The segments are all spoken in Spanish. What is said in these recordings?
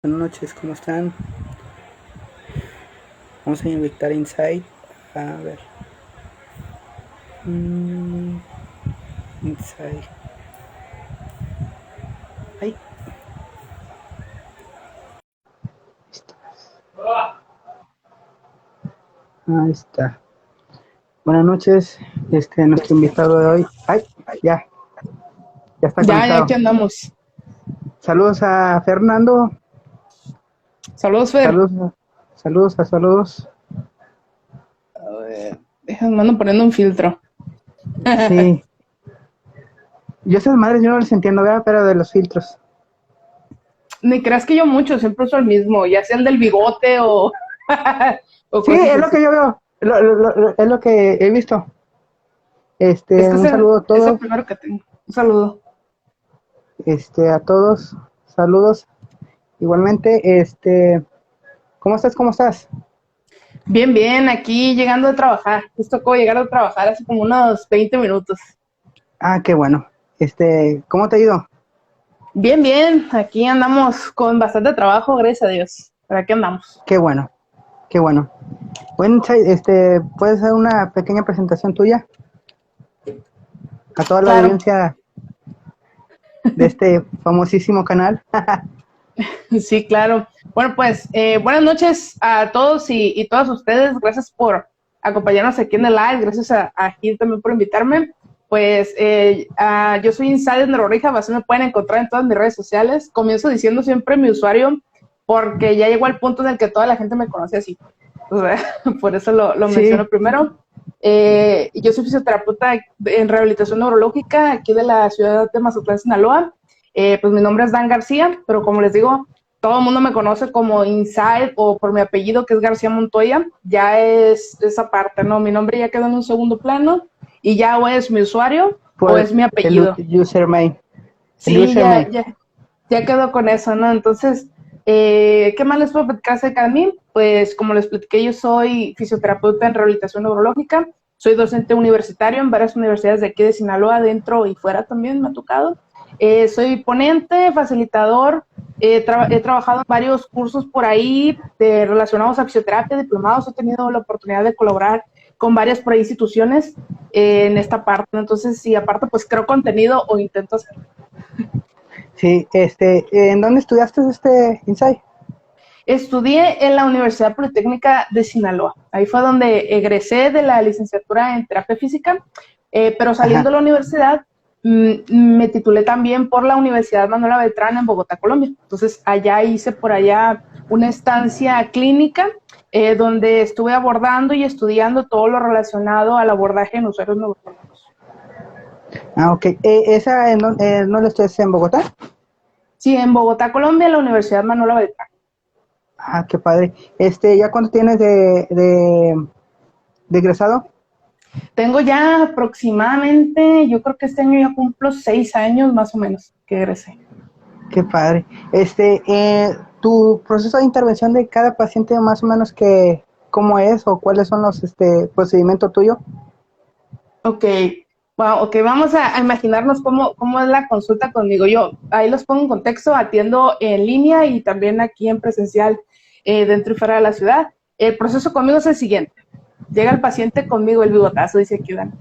Buenas noches, ¿cómo están? Vamos a invitar a Inside. A ver. Inside. Ahí. Ahí está. Buenas noches. Nuestro invitado de hoy. ¡Ay! Ya, ya está Ya conectado. aquí andamos. Saludos a Fernando. Saludos, Fer. Saludos, saludos. A ver, déjame, ando poniendo un filtro. Sí. Yo esas madres yo no les entiendo, ¿verdad? Pero de los filtros. Ni creas que yo mucho, siempre uso el mismo, ya sea el del bigote o, o Sí, cosas es lo así. que yo veo. Es lo que he visto. Es que Un saludo a es el todos. primero que tengo. Un saludo. A todos. Saludos. Igualmente, ¿cómo estás? ¿Cómo estás? Bien, bien, aquí llegando a trabajar. Justo acabo de llegar a trabajar hace como unos 20 minutos. Ah, qué bueno. ¿Cómo te ha ido? Bien, bien, aquí andamos con bastante trabajo, gracias a Dios. ¿Para qué andamos? Qué bueno, qué bueno. Bueno, ¿puedes hacer una pequeña presentación tuya a toda la Claro, audiencia de este famosísimo canal? sí, claro. Bueno, pues buenas noches a todos y todas ustedes. Gracias por acompañarnos aquí en el live. Gracias a Gil también por invitarme. Pues yo soy Insider Neurorija, así me pueden encontrar en todas mis redes sociales. Comienzo diciendo siempre mi usuario porque ya llegó al punto en el que toda la gente me conoce así. O sea, por eso lo menciono Sí, primero. Yo soy fisioterapeuta en rehabilitación neurológica aquí de la ciudad de Mazatlán, Sinaloa. Pues mi nombre es Dan García, pero como les digo, todo el mundo me conoce como Inside o por mi apellido que es García Montoya. Ya es esa parte, ¿no? Mi nombre ya quedó en un segundo plano y ya o es mi usuario o por es mi el apellido. username. El Sí, username. ya quedó con eso, ¿no? Entonces, ¿qué más les puedo platicar acerca de mí? Pues como les platiqué, yo soy fisioterapeuta en rehabilitación neurológica, soy docente universitario en varias universidades de aquí de Sinaloa, dentro y fuera también me ha tocado. Soy ponente, facilitador, he trabajado en varios cursos por ahí relacionados a fisioterapia, diplomados, he tenido la oportunidad de colaborar con varias por ahí instituciones en esta parte, ¿no? Entonces, sí, aparte, pues creo contenido o intento hacer. Sí, ¿en dónde estudiaste Inside? Estudié en la Universidad Politécnica de Sinaloa. Ahí fue donde egresé de la licenciatura en terapia física, pero saliendo Ajá. de la universidad me titulé también por la Universidad Manuela Beltrán en Bogotá, Colombia. Entonces allá hice por allá una estancia clínica donde estuve abordando y estudiando todo lo relacionado al abordaje en usuarios neurológicos. Ah, ok. ¿Esa no la estudiaste en Bogotá? Sí, en Bogotá, Colombia, en la Universidad Manuela Beltrán. Ah, qué padre. ¿Ya cuánto tienes de egresado? Tengo ya aproximadamente, yo creo que este año ya cumplo 6 años más o menos que egresé. Qué padre. Tu proceso de intervención de cada paciente, más o menos, cómo es o cuáles son los procedimientos tuyos. Ok, wow, ok, vamos a imaginarnos cómo es la consulta conmigo. Yo ahí los pongo en contexto, atiendo en línea y también aquí en presencial dentro y fuera de la ciudad. El proceso conmigo es el siguiente. Llega el paciente conmigo, el bigotazo, dice aquí, Dan.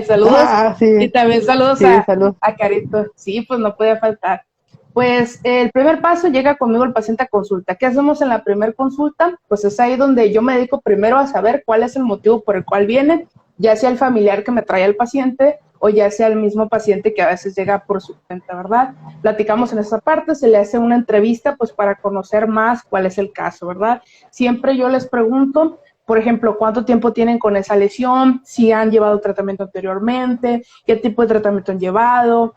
Saludos y Sí, también saludos sí, salud. a Carito. Sí, pues no podía faltar. Pues el primer paso llega conmigo el paciente a consulta. ¿Qué hacemos en la primera consulta? Pues es ahí donde yo me dedico primero a saber cuál es el motivo por el cual viene, ya sea el familiar que me trae al paciente o ya sea el mismo paciente que a veces llega por su cuenta, ¿verdad? Platicamos en esa parte, se le hace una entrevista pues para conocer más cuál es el caso, ¿verdad? Siempre yo les pregunto, por ejemplo, cuánto tiempo tienen con esa lesión, si han llevado tratamiento anteriormente, qué tipo de tratamiento han llevado,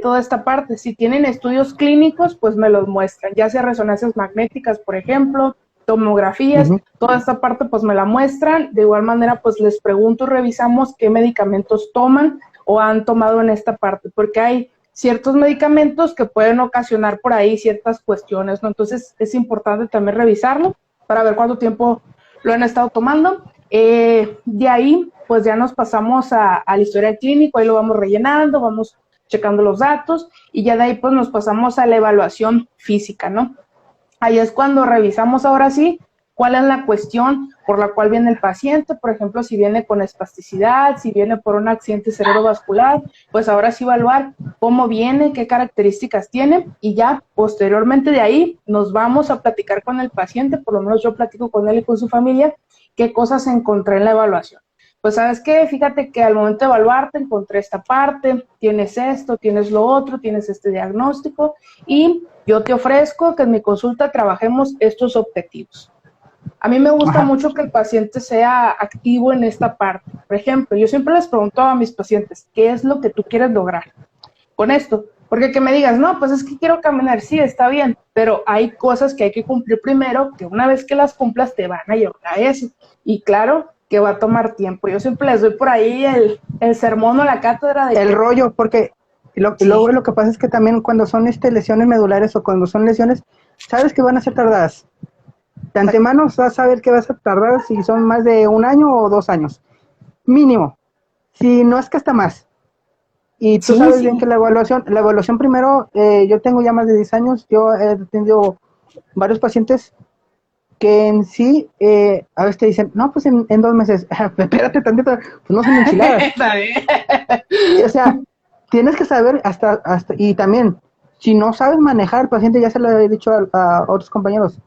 toda esta parte. Si tienen estudios clínicos, pues me los muestran, ya sea resonancias magnéticas, por ejemplo, tomografías, Ujú. toda esta parte pues me la muestran. De igual manera, pues les pregunto, revisamos qué medicamentos toman o han tomado en esta parte, porque hay ciertos medicamentos que pueden ocasionar por ahí ciertas cuestiones, ¿no? Entonces es importante también revisarlo para ver cuánto tiempo lo han estado tomando. De ahí, pues ya nos pasamos al historial clínico, ahí lo vamos rellenando, vamos checando los datos y ya de ahí pues nos pasamos a la evaluación física, ¿no? Ahí es cuando revisamos ahora sí cuál es la cuestión por la cual viene el paciente, por ejemplo, si viene con espasticidad, si viene por un accidente cerebrovascular, pues ahora sí evaluar cómo viene, qué características tiene y ya posteriormente de ahí nos vamos a platicar con el paciente, por lo menos yo platico con él y con su familia, qué cosas encontré en la evaluación. Pues sabes qué, fíjate que al momento de evaluarte encontré esta parte, tienes esto, tienes lo otro, tienes este diagnóstico y yo te ofrezco que en mi consulta trabajemos estos objetivos. A mí me gusta Ajá. mucho que el paciente sea activo en esta parte. Por ejemplo, yo siempre les pregunto a mis pacientes, ¿qué es lo que tú quieres lograr con esto? Porque que me digas, no, pues es que quiero caminar, sí, está bien, pero hay cosas que hay que cumplir primero, que una vez que las cumplas te van a llevar a eso. Y claro, que va a tomar tiempo. Yo siempre les doy por ahí el sermón o la cátedra de El que rollo, porque luego sí, lo que pasa es que también cuando son lesiones medulares o cuando son lesiones, sabes que van a ser tardadas. De antemano vas a saber que vas a tardar si son más de 1 año o 2 años, mínimo. Si no es que hasta más. Y tú sí, sabes bien que sí, la evaluación primero, yo tengo ya más de 10 años, yo he tenido varios pacientes que en sí, a veces te dicen, no, pues en 2 meses, espérate tantito, pues no son enchiladas. está bien. O sea, tienes que saber y también, si no sabes manejar al paciente, ya se lo he dicho a otros compañeros,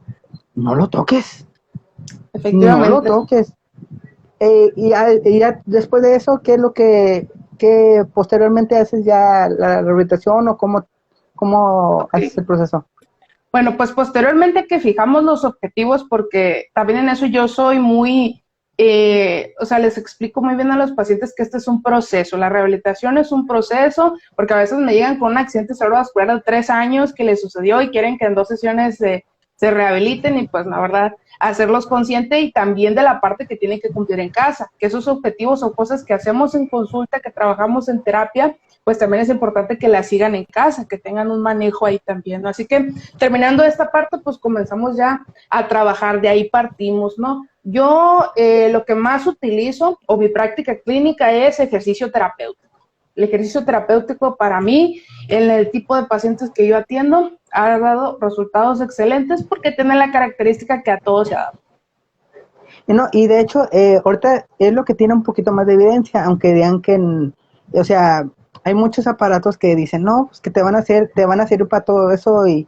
no lo toques, no lo Efectivamente. toques. Y ya después de eso, ¿qué es lo que posteriormente haces ya la rehabilitación o cómo Ok. haces el proceso? Bueno, pues posteriormente que fijamos los objetivos, porque también en eso yo soy muy, o sea, les explico muy bien a los pacientes que este es un proceso, la rehabilitación es un proceso, porque a veces me llegan con un accidente cerebrovascular de 3 años que les sucedió y quieren que en 2 sesiones se rehabiliten y pues la verdad, hacerlos conscientes y también de la parte que tienen que cumplir en casa, que esos objetivos son cosas que hacemos en consulta, que trabajamos en terapia, pues también es importante que las sigan en casa, que tengan un manejo ahí también, ¿no? Así que terminando esta parte, pues comenzamos ya a trabajar, de ahí partimos, ¿no? Yo lo que más utilizo o mi práctica clínica es ejercicio terapéutico. El ejercicio terapéutico para mí, en el tipo de pacientes que yo atiendo, ha dado resultados excelentes porque tiene la característica que a todos se ha dado. No, y de hecho, ahorita es lo que tiene un poquito más de evidencia, aunque digan que, o sea, hay muchos aparatos que dicen, no, pues que te van a servir para todo eso y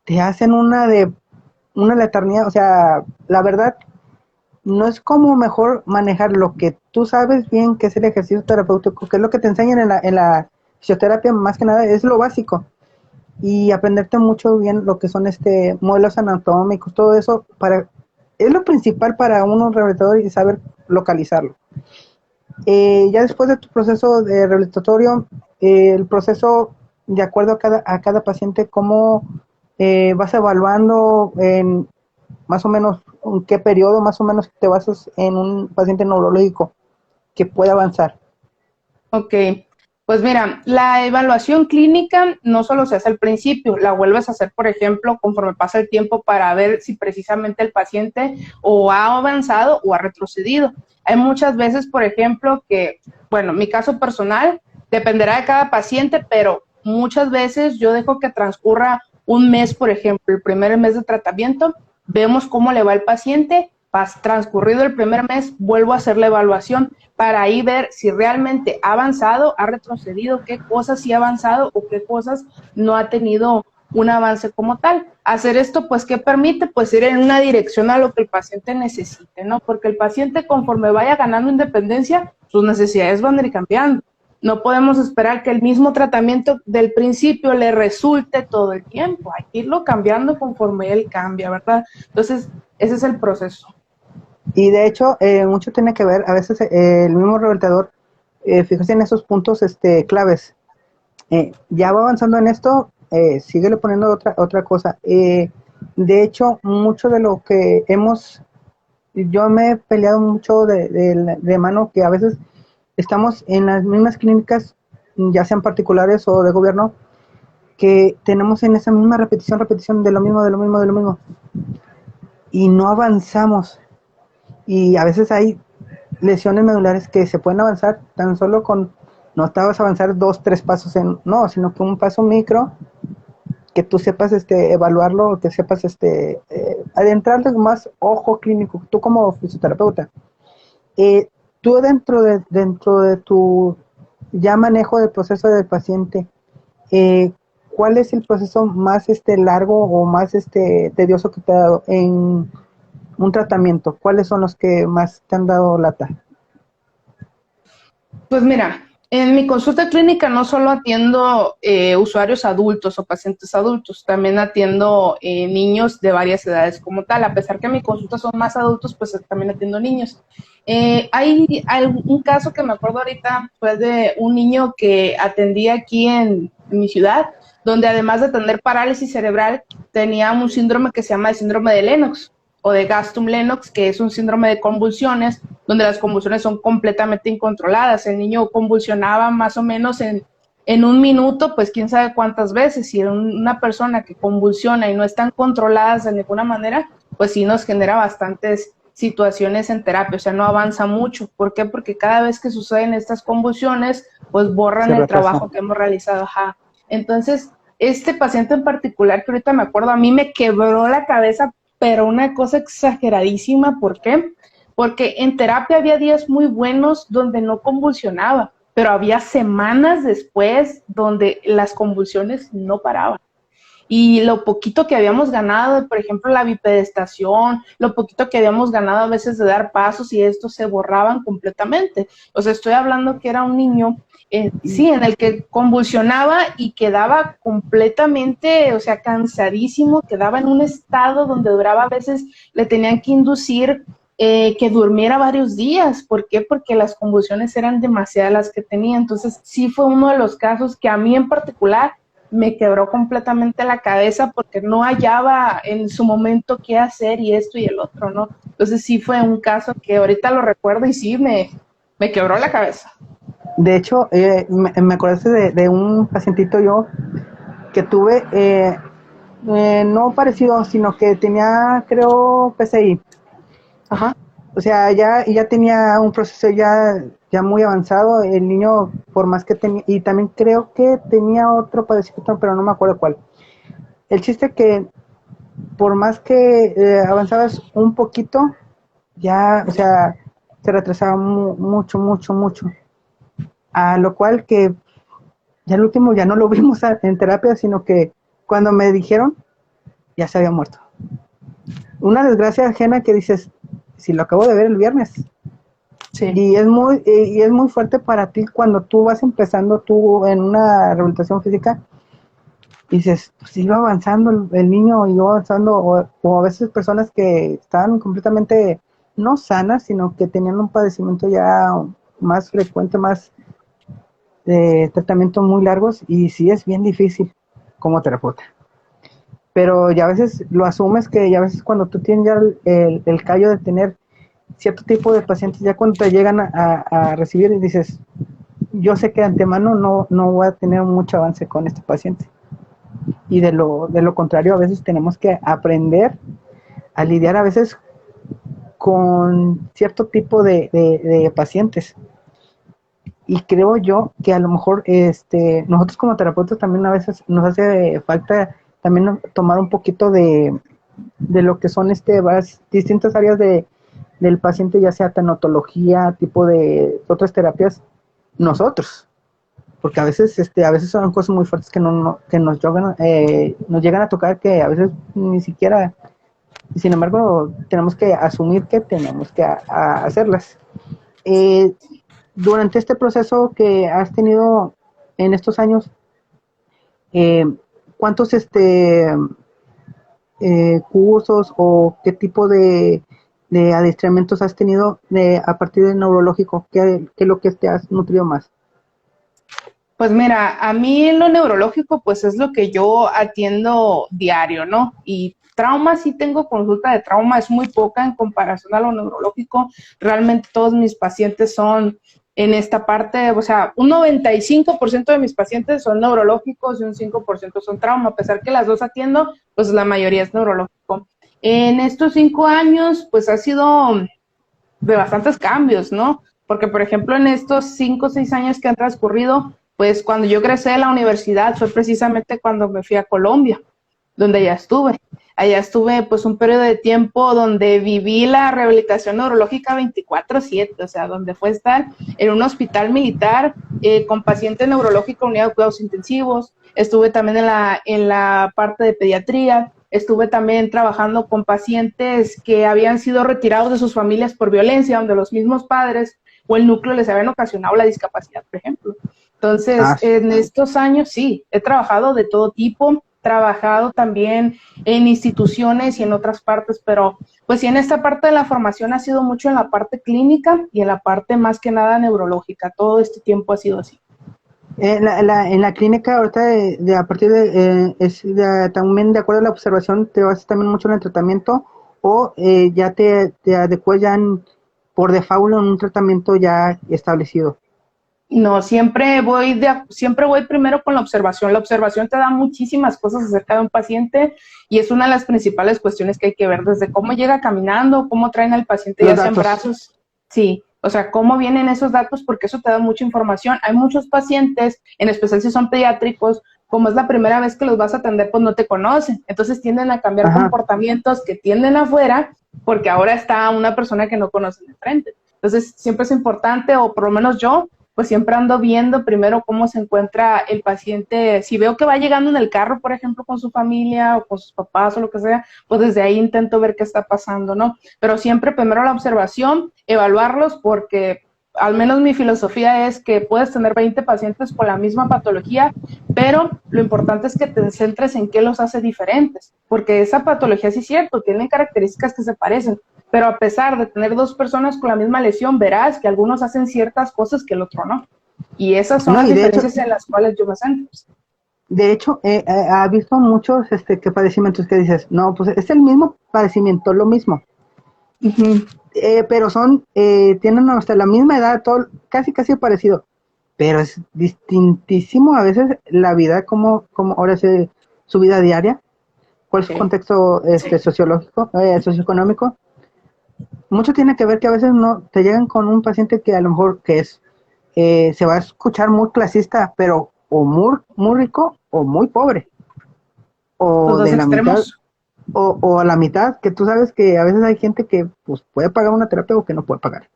te hacen una letanía, o sea, la verdad, no es como mejor manejar lo que tú sabes bien que es el ejercicio terapéutico, que es lo que te enseñan en la fisioterapia, más que nada, es lo básico. Y aprenderte mucho bien lo que son modelos anatómicos, todo eso, es lo principal para uno rehabilitador y saber localizarlo. Ya después de tu proceso de rehabilitatorio, el proceso de acuerdo a cada paciente, cómo vas evaluando en más o menos en qué periodo más o menos te basas en un paciente neurológico que pueda avanzar. Ok, pues mira, la evaluación clínica no solo se hace al principio, la vuelves a hacer, por ejemplo, conforme pasa el tiempo para ver si precisamente el paciente o ha avanzado o ha retrocedido. Hay muchas veces, por ejemplo, que, bueno, mi caso personal dependerá de cada paciente, pero muchas veces yo dejo que transcurra un mes, por ejemplo, el primer mes de tratamiento, vemos cómo le va al paciente, transcurrido el primer mes, vuelvo a hacer la evaluación para ahí ver si realmente ha avanzado, ha retrocedido, qué cosas sí ha avanzado o qué cosas no ha tenido un avance como tal. Hacer esto, pues, ¿qué permite? Pues ir en una dirección a lo que el paciente necesite, ¿no? Porque el paciente, conforme vaya ganando independencia, sus necesidades van a ir cambiando. No podemos esperar que el mismo tratamiento del principio le resulte todo el tiempo. Hay que irlo cambiando conforme él cambia, ¿verdad? Entonces, ese es el proceso. Y de hecho, mucho tiene que ver, a veces el mismo rehabilitador, fíjese en esos puntos claves. Ya va avanzando en esto, síguele poniendo otra cosa. De hecho, mucho de lo que yo me he peleado mucho de mano que a veces estamos en las mismas clínicas, ya sean particulares o de gobierno, que tenemos en esa misma repetición de lo mismo, de lo mismo, de lo mismo, y no avanzamos. Y a veces hay lesiones medulares que se pueden avanzar tan solo no te vas a avanzar 2, 3 pasos no, sino que un paso micro que tú sepas evaluarlo, que sepas adentrarte con más ojo clínico, tú como fisioterapeuta. Tú dentro de tu ya manejo del proceso del paciente, ¿cuál es el proceso más largo o más tedioso que te ha dado en un tratamiento? ¿Cuáles son los que más te han dado lata? Pues mira, en mi consulta clínica no solo atiendo usuarios adultos o pacientes adultos, también atiendo niños de varias edades como tal. A pesar que mi consulta son más adultos, pues también atiendo niños. Hay un caso que me acuerdo ahorita, fue de un niño que atendí aquí en mi ciudad, donde además de tener parálisis cerebral, tenía un síndrome que se llama el síndrome de Lennox o de Gaston-Lennox, que es un síndrome de convulsiones, donde las convulsiones son completamente incontroladas. El niño convulsionaba más o menos en un minuto, pues quién sabe cuántas veces. Y una persona que convulsiona y no están controladas de ninguna manera, pues sí nos genera bastantes situaciones en terapia, o sea, no avanza mucho. ¿Por qué? Porque cada vez que suceden estas convulsiones, pues borran el trabajo que hemos realizado. Ajá. Entonces, este paciente en particular, que ahorita me acuerdo, a mí me quebró la cabeza, pero una cosa exageradísima. ¿Por qué? Porque en terapia había días muy buenos donde no convulsionaba, pero había semanas después donde las convulsiones no paraban. Y lo poquito que habíamos ganado, por ejemplo, la bipedestación, lo poquito que habíamos ganado a veces de dar pasos y estos se borraban completamente. O sea, estoy hablando que era un niño, sí, en el que convulsionaba y quedaba completamente, o sea, cansadísimo, quedaba en un estado donde duraba a veces, le tenían que inducir que durmiera varios días. ¿Por qué? Porque las convulsiones eran demasiadas las que tenía. Entonces, sí fue uno de los casos que a mí en particular me quebró completamente la cabeza porque no hallaba en su momento qué hacer y esto y el otro, ¿no? Entonces sí fue un caso que ahorita lo recuerdo y sí me quebró la cabeza. De hecho, me acordaste de un pacientito yo que tuve, no parecido, sino que tenía, creo, PCI. Ajá. O sea, ya tenía un proceso ya muy avanzado. El niño, por más que tenía, y también creo que tenía otro padecimiento, pero no me acuerdo cuál. El chiste que, por más que avanzabas un poquito, ya, o sea, se retrasaba mucho, mucho, mucho. A lo cual que ya el último ya no lo vimos en terapia, sino que cuando me dijeron, ya se había muerto. Una desgracia ajena que dices, si lo acabo de ver el viernes. Sí. Y es muy fuerte para ti cuando tú vas empezando tú en una rehabilitación física y dices, pues iba avanzando el niño, iba avanzando, o a veces personas que estaban completamente no sanas, sino que tenían un padecimiento ya más frecuente, más de tratamientos muy largos, y sí es bien difícil como terapeuta. Pero ya a veces lo asumes, que ya a veces cuando tú tienes ya el callo de tener cierto tipo de pacientes, ya cuando te llegan a recibir y dices, yo sé que de antemano no voy a tener mucho avance con este paciente. Y de lo contrario, a veces tenemos que aprender a lidiar a veces con cierto tipo de pacientes. Y creo yo que a lo mejor nosotros como terapeutas también a veces nos hace falta también tomar un poquito de lo que son distintas áreas del paciente, ya sea tanatología, tipo de otras terapias, nosotros, porque a veces son cosas muy fuertes que nos llegan a tocar, que a veces ni siquiera, sin embargo tenemos que asumir que tenemos que hacerlas. Durante este proceso que has tenido en estos años, ¿cuántos cursos o qué tipo de adiestramientos has tenido a partir del neurológico? ¿Qué es lo que te has nutrido más? Pues mira, a mí lo neurológico pues es lo que yo atiendo diario, ¿no? Y trauma, sí tengo consulta de trauma, es muy poca en comparación a lo neurológico. Realmente todos mis pacientes son en esta parte, o sea, un 95% de mis pacientes son neurológicos y un 5% son trauma. A pesar que las dos atiendo, pues la mayoría es neurológico. En estos 5 años, pues ha sido de bastantes cambios, ¿no? Porque, por ejemplo, en estos 5 o 6 años que han transcurrido, pues cuando yo egresé de la universidad fue precisamente cuando me fui a Colombia, donde ya estuve. Allá estuve pues un periodo de tiempo donde viví la rehabilitación neurológica 24/7, o sea, donde fue estar en un hospital militar con paciente neurológico unidad de cuidados intensivos. Estuve también en la parte de pediatría. Estuve también trabajando con pacientes que habían sido retirados de sus familias por violencia, donde los mismos padres o el núcleo les habían ocasionado la discapacidad, por ejemplo. Entonces, en estos años sí, he trabajado de todo tipo, trabajado también en instituciones y en otras partes, pero pues sí, en esta parte de la formación ha sido mucho en la parte clínica y en la parte más que nada neurológica. Todo este tiempo ha sido así. En la clínica, ahorita, a partir también de acuerdo a la observación, te vas también mucho en el tratamiento o ya te adecuas ya por default en un tratamiento ya establecido. No, siempre voy primero con la observación. La observación te da muchísimas cosas acerca de un paciente y es una de las principales cuestiones que hay que ver, desde cómo llega caminando, cómo traen al paciente ya sea en brazos. Sí, o sea, cómo vienen esos datos, porque eso te da mucha información. Hay muchos pacientes, en especial si son pediátricos, como es la primera vez que los vas a atender, pues no te conocen. Entonces tienden a cambiar comportamientos que tienden afuera, porque ahora está una persona que no conocen de frente. Entonces siempre es importante, o por lo menos yo, pues siempre ando viendo primero cómo se encuentra el paciente. Si veo que va llegando en el carro, por ejemplo, con su familia o con sus papás o lo que sea, pues desde ahí intento ver qué está pasando, ¿no? Pero siempre primero la observación, evaluarlos, porque al menos mi filosofía es que puedes tener 20 pacientes con la misma patología, pero lo importante es que te centres en qué los hace diferentes, porque esa patología sí es cierto, tienen características que se parecen, pero a pesar de tener dos personas con la misma lesión, verás que algunos hacen ciertas cosas que el otro no. Y esas son las diferencias en las cuales yo me centro. De hecho, ha visto muchos que padecimientos que dices, no, pues es el mismo padecimiento, lo mismo. Pero tienen hasta la misma edad, todo casi parecido. Pero es distintísimo a veces la vida, como ahora es su vida diaria, cuál es su contexto sociológico, socioeconómico. Mucho tiene que ver que a veces no te llegan con un paciente que a lo mejor se va a escuchar muy clasista, pero o muy rico o muy pobre, o de la mitad, o a la mitad, que tú sabes que a veces hay gente que pues puede pagar una terapia o que no puede pagar.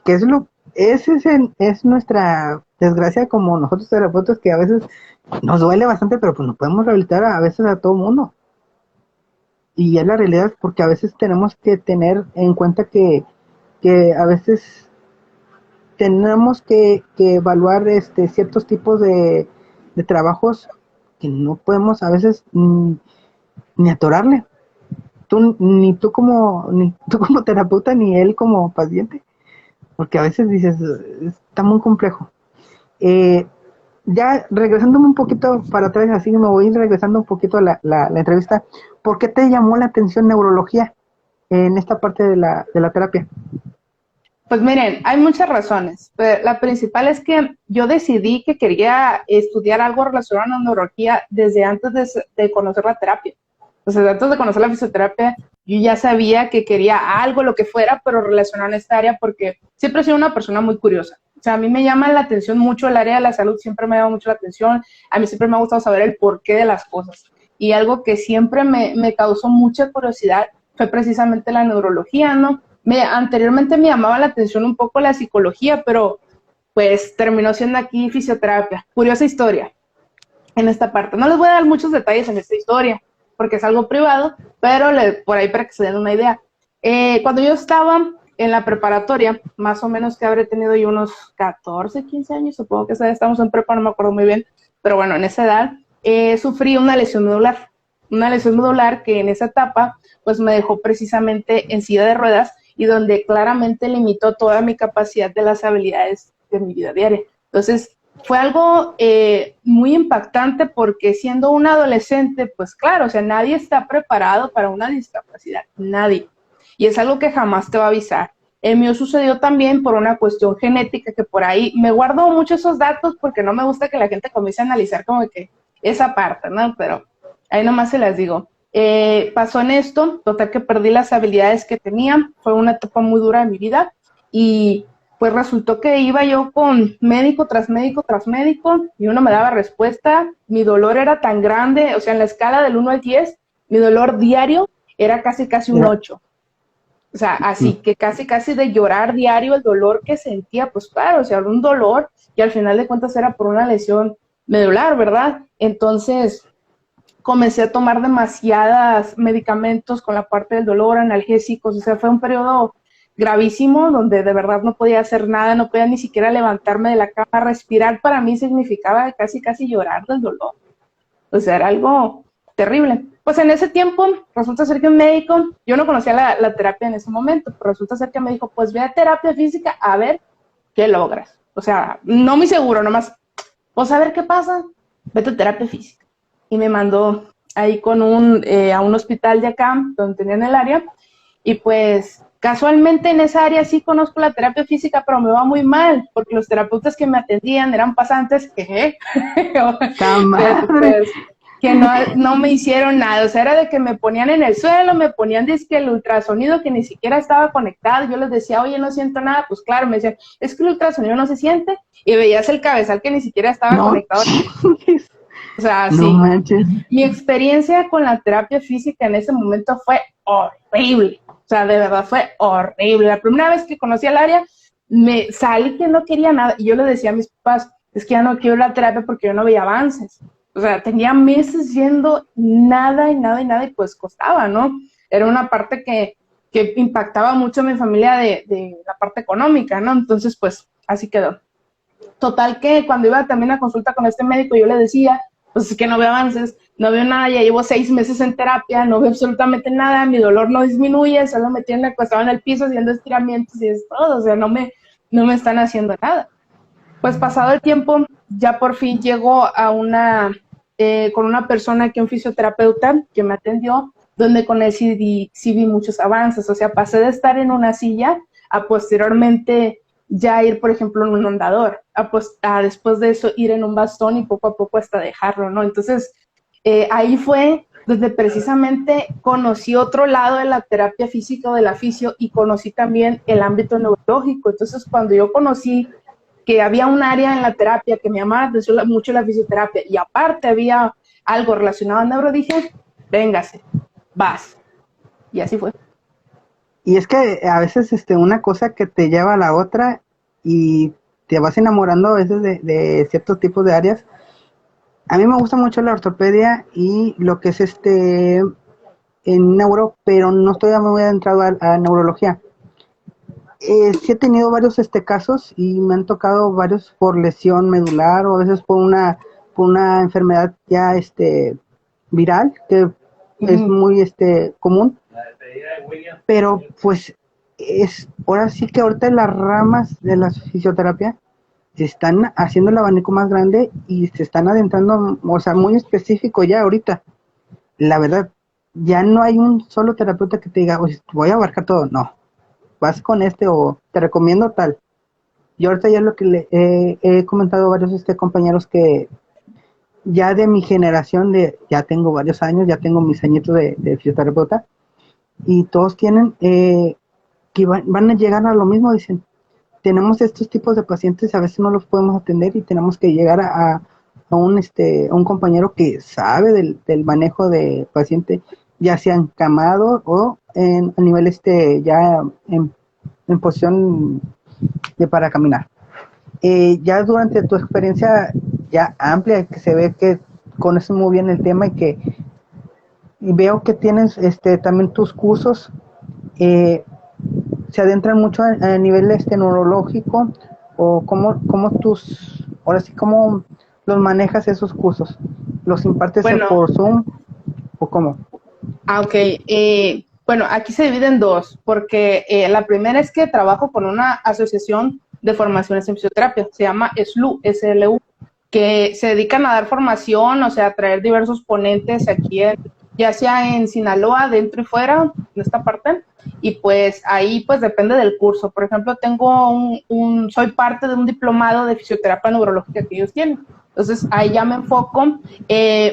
Que es nuestra desgracia como nosotros terapeutas, que a veces nos duele bastante, pero pues no podemos rehabilitar a veces a todo mundo. Y es la realidad, porque a veces tenemos que tener en cuenta que a veces tenemos que evaluar ciertos tipos de trabajos que no podemos a veces ni atorarle. Ni tú como terapeuta, ni él como paciente, porque a veces dices, está muy complejo. Ya regresándome un poquito para atrás, así me voy regresando un poquito a la entrevista. ¿Por qué te llamó la atención neurología en esta parte de la terapia? Pues miren, hay muchas razones. Pero la principal es que yo decidí que quería estudiar algo relacionado a la neurología desde antes de conocer la terapia. Entonces, antes de conocer la fisioterapia, yo ya sabía que quería algo, lo que fuera, pero relacionado en esta área, porque siempre he sido una persona muy curiosa. O sea, a mí me llama la atención mucho el área de la salud, siempre me llama mucho la atención. A mí siempre me ha gustado saber el porqué de las cosas. Y algo que siempre me causó mucha curiosidad fue precisamente la neurología, ¿no? Anteriormente me llamaba la atención un poco la psicología, pero pues terminó siendo aquí fisioterapia. Curiosa historia en esta parte. No les voy a dar muchos detalles en esta historia, porque es algo privado, pero por ahí para que se den una idea. Cuando yo estaba en la preparatoria, más o menos que habré tenido yo unos 14, 15 años, supongo que estamos en prepa, no me acuerdo muy bien, pero bueno, en esa edad, sufrí una lesión medular que en esa etapa pues me dejó precisamente en silla de ruedas y donde claramente limitó toda mi capacidad de las habilidades de mi vida diaria. Entonces, fue algo muy impactante porque siendo un adolescente, pues claro, o sea, nadie está preparado para una discapacidad, nadie. Y es algo que jamás te va a avisar. El mío sucedió también por una cuestión genética que por ahí me guardo mucho esos datos porque no me gusta que la gente comience a analizar como que esa parte, ¿no? Pero ahí nomás se las digo. Pasó en esto, total que perdí las habilidades que tenía, fue una etapa muy dura de mi vida y pues resultó que iba yo con médico tras médico tras médico y uno me daba respuesta. Mi dolor era tan grande, o sea, en la escala del 1 al 10, mi dolor diario era casi un 8. O sea, así que casi de llorar diario el dolor que sentía, pues claro, o sea, un dolor y al final de cuentas era por una lesión medular, ¿verdad? Entonces comencé a tomar demasiados medicamentos con la parte del dolor, analgésicos, o sea, fue un periodo gravísimo donde de verdad no podía hacer nada, no podía ni siquiera levantarme de la cama, respirar para mí significaba casi llorar del dolor. O sea, era algo terrible. Pues en ese tiempo resulta ser que un médico, yo no conocía la terapia en ese momento, pero resulta ser que me dijo, pues ve a terapia física a ver qué logras. O sea, no muy seguro, nomás, pues a ver qué pasa, vete a terapia física. Y me mandó ahí con a un hospital de acá, donde tenían el área, y pues casualmente en esa área sí conozco la terapia física, pero me va muy mal, porque los terapeutas que me atendían eran pasantes que, pues, que no me hicieron nada, o sea, era de que me ponían en el suelo, me ponían disque el ultrasonido que ni siquiera estaba conectado, yo les decía, oye, no siento nada, pues claro, me decían, es que el ultrasonido no se siente, y veías el cabezal que ni siquiera estaba conectado. O sea, no sí. Manches. Mi experiencia con la terapia física en ese momento fue horrible. O sea, de verdad fue horrible. La primera vez que conocí el área, me salí que no quería nada. Y yo le decía a mis papás, es que ya no quiero la terapia porque yo no veía avances. O sea, tenía meses yendo nada, y pues costaba, ¿no? Era una parte que impactaba mucho a mi familia de la parte económica, ¿no? Entonces, pues, así quedó. Total que cuando iba también a consulta con este médico, yo le decía, pues es que no veo avances, no veo nada, ya llevo 6 meses en terapia, no veo absolutamente nada, mi dolor no disminuye, solo me tienen acostado en el piso haciendo estiramientos y es todo, o sea, no me están haciendo nada. Pues pasado el tiempo, ya por fin llego a con una persona que un fisioterapeuta que me atendió, donde con él sí vi muchos avances, o sea, pasé de estar en una silla a posteriormente ya ir, por ejemplo, en un andador, a después de eso ir en un bastón y poco a poco hasta dejarlo, ¿no? Entonces, ahí fue donde precisamente conocí otro lado de la terapia física o de la fisio y conocí también el ámbito neurológico. Entonces, cuando yo conocí que había un área en la terapia que me llamaba mucho la fisioterapia y aparte había algo relacionado a neuro, dije, véngase, vas. Y así fue. Y es que a veces una cosa que te lleva a la otra y te vas enamorando a veces de ciertos tipos de áreas. A mí me gusta mucho la ortopedia y lo que es en neuro, pero no estoy muy adentrado a neurología. Sí he tenido varios casos y me han tocado varios por lesión medular o a veces por una enfermedad ya viral que es muy común. Pero pues ahora sí que ahorita las ramas de la fisioterapia se están haciendo el abanico más grande y se están adentrando, o sea, muy específico ya ahorita. La verdad, ya no hay un solo terapeuta que te diga, oye, voy a abarcar todo. No, vas con o te recomiendo tal. Y ahorita ya lo que he comentado a varios compañeros que ya de mi generación, ya tengo varios años, ya tengo mis añitos de fisioterapeuta, y todos tienen que van a llegar a lo mismo, dicen, tenemos estos tipos de pacientes, a veces no los podemos atender y tenemos que llegar a un compañero que sabe del manejo de paciente, ya sea encamado o a nivel ya en posición para caminar. Ya durante tu experiencia ya amplia, que se ve que conoces muy bien el tema y veo que tienes también tus cursos, se adentran mucho a nivel neurológico, o ahora sí, cómo los manejas esos cursos, los impartes por Zoom o cómo. Ok, bueno, aquí se divide en dos, porque la primera es que trabajo con una asociación de formaciones en fisioterapia, se llama SLU, que se dedican a dar formación, o sea, a traer diversos ponentes aquí, ya sea en Sinaloa, dentro y fuera, en esta parte, y pues ahí pues depende del curso. Por ejemplo, soy parte de un diplomado de fisioterapia neurológica que ellos tienen. Entonces, ahí ya me enfoco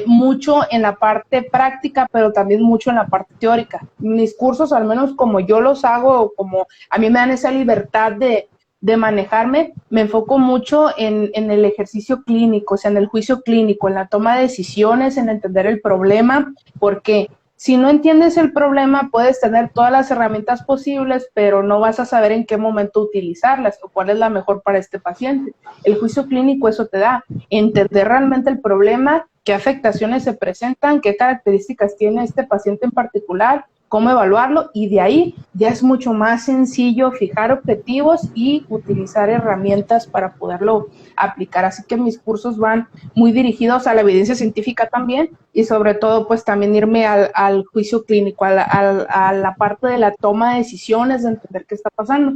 mucho en la parte práctica, pero también mucho en la parte teórica. Mis cursos, al menos como yo los hago, como a mí me dan esa libertad de de manejarme, me enfoco mucho en el ejercicio clínico, o sea, en el juicio clínico, en la toma de decisiones, en entender el problema, porque si no entiendes el problema, puedes tener todas las herramientas posibles, pero no vas a saber en qué momento utilizarlas o cuál es la mejor para este paciente. El juicio clínico eso te da, entender realmente el problema, qué afectaciones se presentan, qué características tiene este paciente en particular, cómo evaluarlo, y de ahí ya es mucho más sencillo fijar objetivos y utilizar herramientas para poderlo aplicar. Así que mis cursos van muy dirigidos a la evidencia científica también, y sobre todo pues también irme al juicio clínico, a la parte de la toma de decisiones, de entender qué está pasando.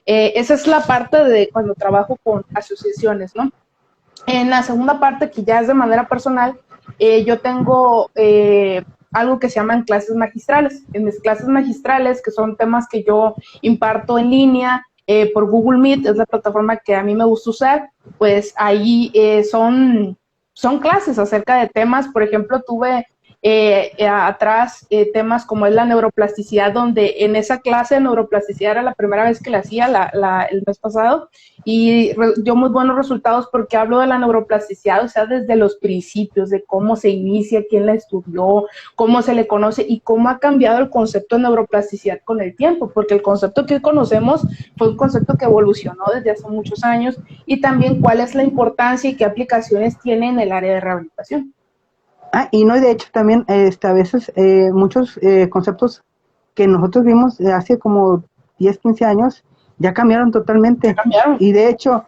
Esa es la parte de cuando trabajo con asociaciones, ¿no? En la segunda parte, que ya es de manera personal, yo tengo algo que se llaman clases magistrales. En mis clases magistrales, que son temas que yo imparto en línea por Google Meet, es la plataforma que a mí me gusta usar, pues ahí son clases acerca de temas. Por ejemplo, tuve atrás temas como es la neuroplasticidad, donde en esa clase de neuroplasticidad era la primera vez que la hacía el mes pasado, y dio muy buenos resultados porque hablo de la neuroplasticidad, o sea, desde los principios, de cómo se inicia, quién la estudió, cómo se le conoce y cómo ha cambiado el concepto de neuroplasticidad con el tiempo, porque el concepto que hoy conocemos fue un concepto que evolucionó desde hace muchos años, y también cuál es la importancia y qué aplicaciones tiene en el área de rehabilitación. Y no, de hecho también a veces muchos conceptos que nosotros vimos hace como 10 15 años ya cambiaron totalmente. Cambiaron. Y de hecho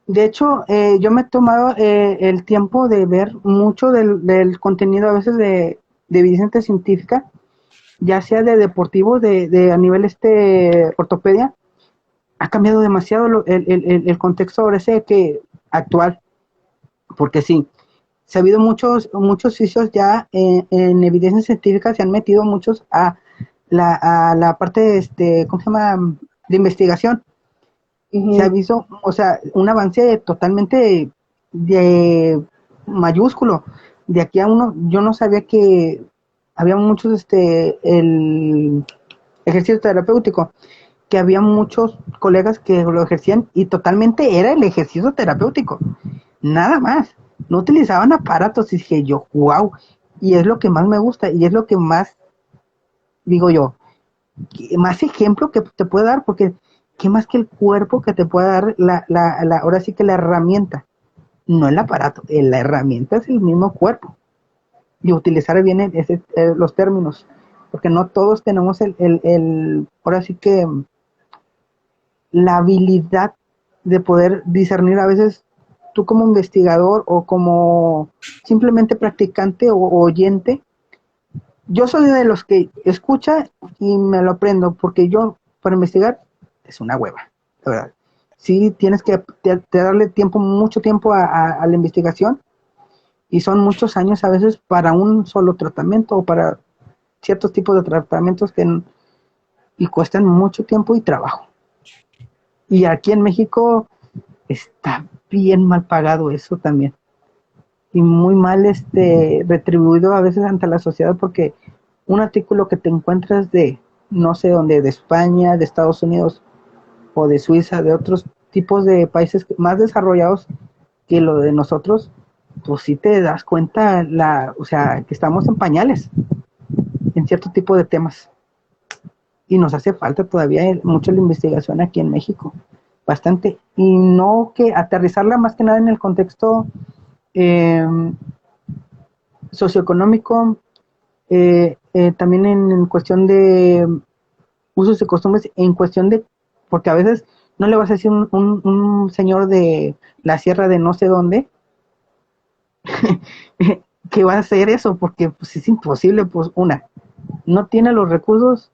yo me he tomado el tiempo de ver mucho del contenido a veces de evidencia científica, ya sea de deportivo, de a nivel ortopedia. Ha cambiado demasiado el contexto ahora ese que actual, porque sí, se ha habido muchos fisios ya en evidencia científica, se han metido muchos a la parte ¿cómo se llama? De investigación. Se ha visto, o sea, un avance totalmente de mayúsculo. De aquí a uno, yo no sabía que había muchos, el ejercicio terapéutico, que había muchos colegas que lo ejercían y totalmente era el ejercicio terapéutico, nada más. No utilizaban aparatos y dije yo, wow, y es lo que más me gusta y es lo que más, digo yo, más ejemplo que te puede dar, porque qué más que el cuerpo que te puede dar ahora sí que la herramienta, no el aparato, la herramienta es el mismo cuerpo, y utilizar bien los términos, porque no todos tenemos ahora sí que la habilidad de poder discernir. A veces tú como investigador o como simplemente practicante o oyente, yo soy de los que escucha y me lo aprendo, porque yo para investigar es una hueva, la verdad. Sí, tienes que darle tiempo, mucho tiempo a la investigación, y son muchos años a veces para un solo tratamiento o para ciertos tipos de tratamientos y cuestan mucho tiempo y trabajo. Y aquí en México está bien mal pagado eso también, y muy mal retribuido a veces ante la sociedad, porque un artículo que te encuentras de no sé dónde, de España, de Estados Unidos o de Suiza, de otros tipos de países más desarrollados que lo de nosotros, pues sí te das cuenta o sea, que estamos en pañales en cierto tipo de temas, y nos hace falta todavía mucho la investigación aquí en México, bastante, y no que aterrizarla más que nada en el contexto eh, socioeconómico, también en cuestión de usos y costumbres, en cuestión de, porque a veces no le vas a decir un señor de la sierra de no sé dónde que va a hacer eso, porque pues es imposible. Pues no tiene los recursos,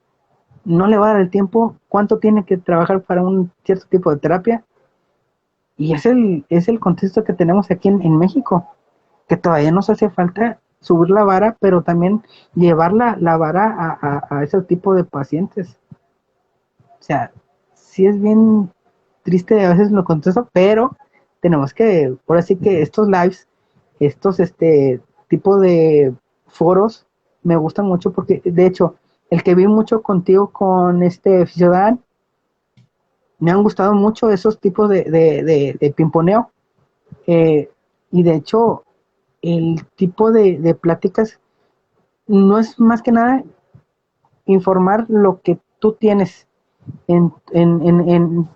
no le va a dar el tiempo, cuánto tiene que trabajar para un cierto tipo de terapia, y es el contexto que tenemos aquí en México, que todavía nos hace falta subir la vara, pero también llevar la vara a ese tipo de pacientes. O sea, sí es bien triste a veces lo contesto, pero tenemos que, ahora sí que estos lives, estos tipo de foros me gustan mucho, porque de hecho el que vi mucho contigo con Ciudad, me han gustado mucho esos tipos de pimponeo. Y de hecho, el tipo de pláticas no es más que nada informar lo que tú tienes en